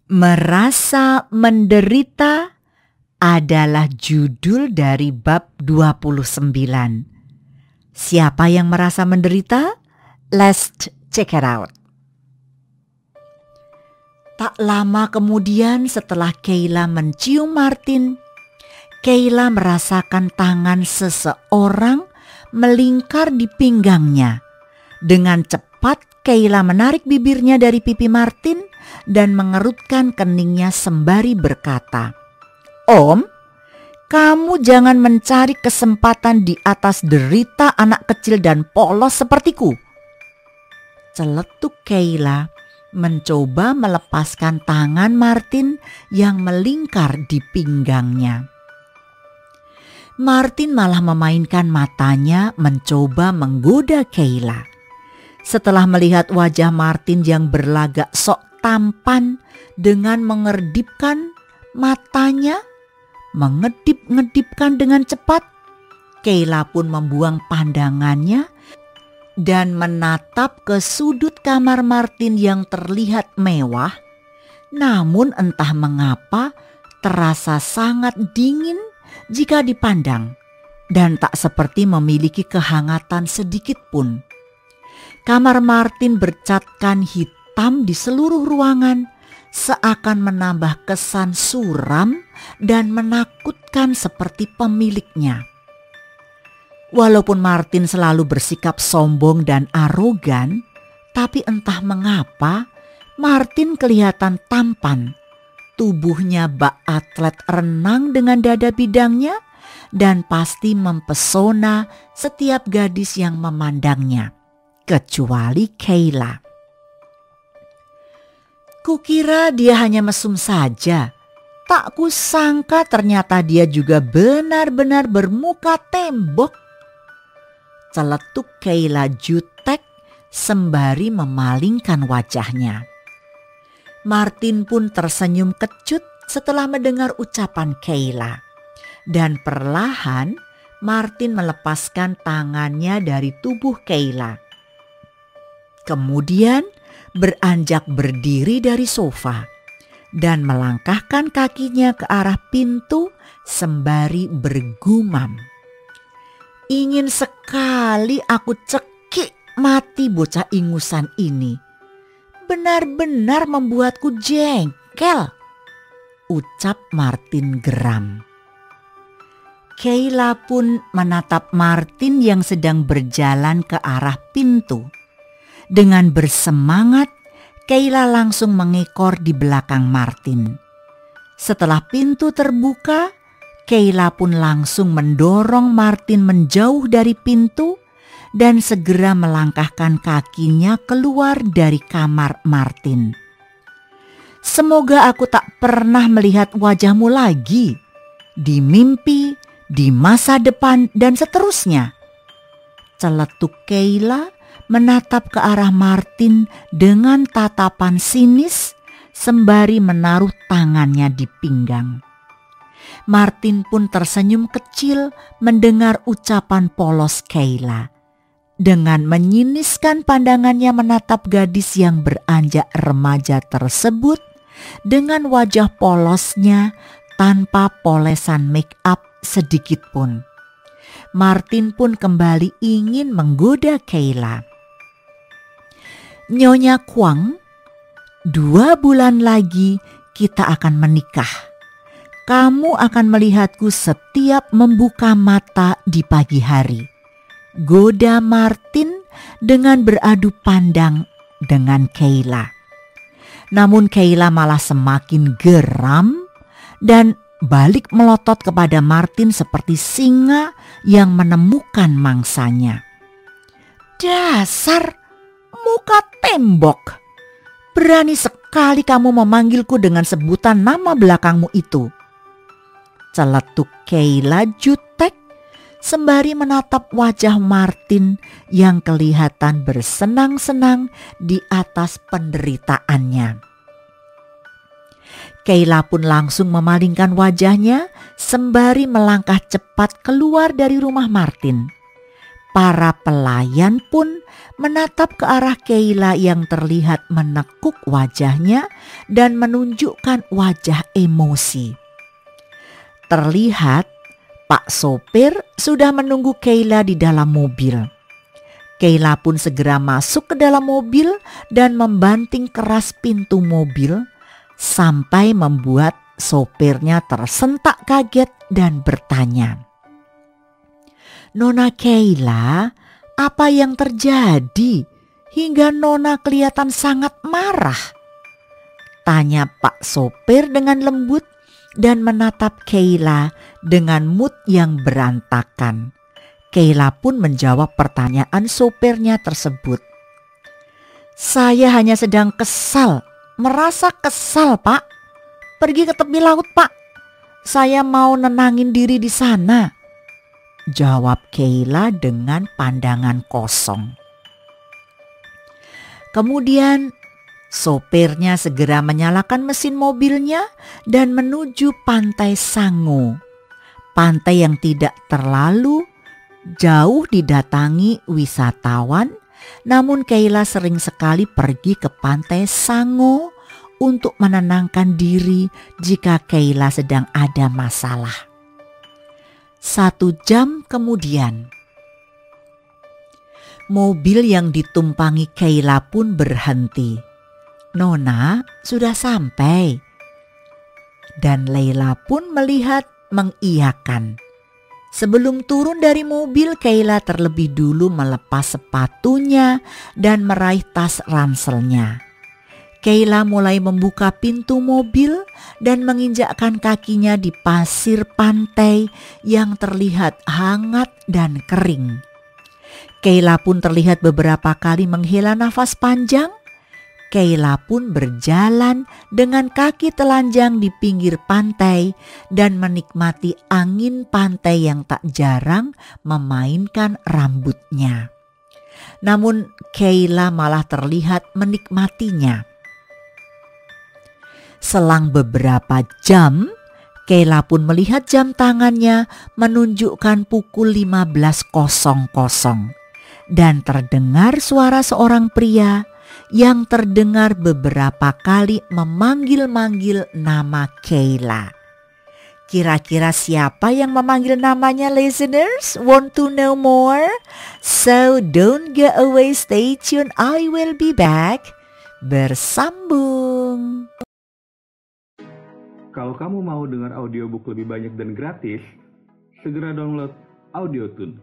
Merasa menderita adalah judul dari bab 29. Siapa yang merasa menderita? Let's check it out. Tak lama kemudian setelah Kayla mencium Martin, Kayla merasakan tangan seseorang melingkar di pinggangnya. Dengan cepat Kayla menarik bibirnya dari pipi Martin dan mengerutkan keningnya sembari berkata, "Om, kamu jangan mencari kesempatan di atas derita anak kecil dan polos sepertiku." Celetuk Kayla mencoba melepaskan tangan Martin yang melingkar di pinggangnya. Martin malah memainkan matanya mencoba menggoda Kayla. Setelah melihat wajah Martin yang berlagak sok tampan dengan mengerdipkan matanya, mengedip-ngedipkan dengan cepat, Kayla pun membuang pandangannya dan menatap ke sudut kamar Martin yang terlihat mewah, namun entah mengapa terasa sangat dingin jika dipandang dan tak seperti memiliki kehangatan sedikit pun. Kamar Martin bercatkan hitam di seluruh ruangan, seakan menambah kesan suram dan menakutkan seperti pemiliknya. Walaupun Martin selalu bersikap sombong dan arogan, tapi entah mengapa Martin kelihatan tampan. Tubuhnya bak atlet renang dengan dada bidangnya dan pasti mempesona setiap gadis yang memandangnya, kecuali Kayla. Kukira dia hanya mesum saja. Tak kusangka ternyata dia juga benar-benar bermuka tembok. Celetuk Kayla jutek sembari memalingkan wajahnya. Martin pun tersenyum kecut setelah mendengar ucapan Kayla. Dan perlahan Martin melepaskan tangannya dari tubuh Kayla. Kemudian beranjak berdiri dari sofa dan melangkahkan kakinya ke arah pintu sembari bergumam, "Ingin sekali aku cekik mati bocah ingusan ini. Benar-benar membuatku jengkel," ucap Martin geram. Kayla pun menatap Martin yang sedang berjalan ke arah pintu. Dengan bersemangat, Kayla langsung mengekor di belakang Martin. Setelah pintu terbuka, Kayla pun langsung mendorong Martin menjauh dari pintu dan segera melangkahkan kakinya keluar dari kamar Martin. "Semoga aku tak pernah melihat wajahmu lagi, di mimpi, di masa depan, dan seterusnya," celetuk Kayla menatap ke arah Martin dengan tatapan sinis sembari menaruh tangannya di pinggang. Martin pun tersenyum kecil mendengar ucapan polos Kayla. Dengan menyiniskan pandangannya menatap gadis yang beranjak remaja tersebut dengan wajah polosnya tanpa polesan make up sedikit pun. Martin pun kembali ingin menggoda Kayla. "Nyonya Kwang, 2 bulan lagi kita akan menikah. Kamu akan melihatku setiap membuka mata di pagi hari," goda Martin dengan beradu pandang dengan Kayla. Namun Kayla malah semakin geram dan balik melotot kepada Martin seperti singa yang menemukan mangsanya. "Dasar muka tembok! Berani sekali kamu memanggilku dengan sebutan nama belakangmu itu," celetuk Kayla jutek sembari menatap wajah Martin yang kelihatan bersenang-senang di atas penderitaannya. Kayla pun langsung memalingkan wajahnya sembari melangkah cepat keluar dari rumah Martin. Para pelayan pun menatap ke arah Keila yang terlihat menekuk wajahnya dan menunjukkan wajah emosi. Terlihat Pak sopir sudah menunggu Keila di dalam mobil. Keila pun segera masuk ke dalam mobil dan membanting keras pintu mobil sampai membuat sopirnya tersentak kaget dan bertanya, "Nona Keila, apa yang terjadi hingga Nona kelihatan sangat marah?" tanya Pak sopir dengan lembut dan menatap Keila dengan mood yang berantakan. Keila pun menjawab pertanyaan sopirnya tersebut. "Saya hanya sedang kesal, merasa kesal, Pak. Pergi ke tepi laut, Pak. Saya mau nenangin diri di sana," jawab Keila dengan pandangan kosong. Kemudian sopirnya segera menyalakan mesin mobilnya dan menuju pantai Sango. Pantai yang tidak terlalu jauh didatangi wisatawan, namun Keila sering sekali pergi ke pantai Sango untuk menenangkan diri jika Keila sedang ada masalah. 1 jam kemudian, mobil yang ditumpangi Keila pun berhenti. "Nona sudah sampai." Dan Leila pun melihat mengiyakan. Sebelum turun dari mobil, Keila terlebih dulu melepas sepatunya dan meraih tas ranselnya. Keila mulai membuka pintu mobil dan menginjakkan kakinya di pasir pantai yang terlihat hangat dan kering. Keila pun terlihat beberapa kali menghela nafas panjang. Keila pun berjalan dengan kaki telanjang di pinggir pantai dan menikmati angin pantai yang tak jarang memainkan rambutnya. Namun Keila malah terlihat menikmatinya. Selang beberapa jam, Keila pun melihat jam tangannya menunjukkan pukul 15.00 dan terdengar suara seorang pria yang terdengar beberapa kali memanggil-manggil nama Keila. Kira-kira siapa yang memanggil namanya, listeners? Want to know more? So don't go away, stay tuned, I will be back. Bersambung. Kalau kamu mau dengar audiobook lebih banyak dan gratis, segera download Audiotune.